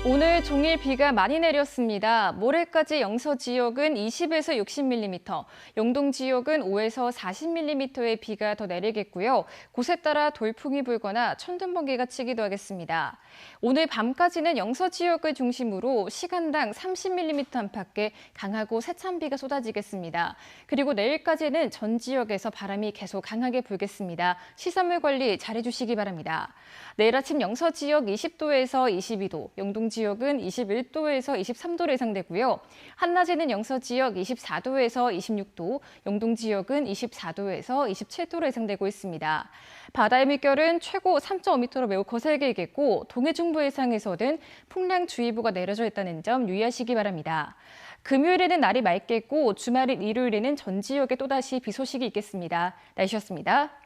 오늘 종일 비가 많이 내렸습니다. 모레까지 영서 지역은 20에서 60mm, 영동 지역은 5에서 40mm의 비가 더 내리겠고요. 곳에 따라 돌풍이 불거나 천둥번개가 치기도 하겠습니다. 오늘 밤까지는 영서 지역을 중심으로 시간당 30mm 안팎의 강하고 세찬 비가 쏟아지겠습니다. 그리고 내일까지는 전 지역에서 바람이 계속 강하게 불겠습니다. 시설물 관리 잘해주시기 바랍니다. 내일 아침 영서 지역 20도에서 22도, 영동 지역은 21도에서 23도로 예상되고요. 한낮에는 영서 지역 24도에서 26도, 영동 지역은 24도에서 27도로 예상되고 있습니다. 바다의 물결은 최고 3.5m로 매우 거세게 일겠고 동해중부 해상에서는 풍랑주의보가 내려져 있다는 점 유의하시기 바랍니다. 금요일에는 날이 맑겠고 주말인 일요일에는 전 지역에 또다시 비 소식이 있겠습니다. 날씨였습니다.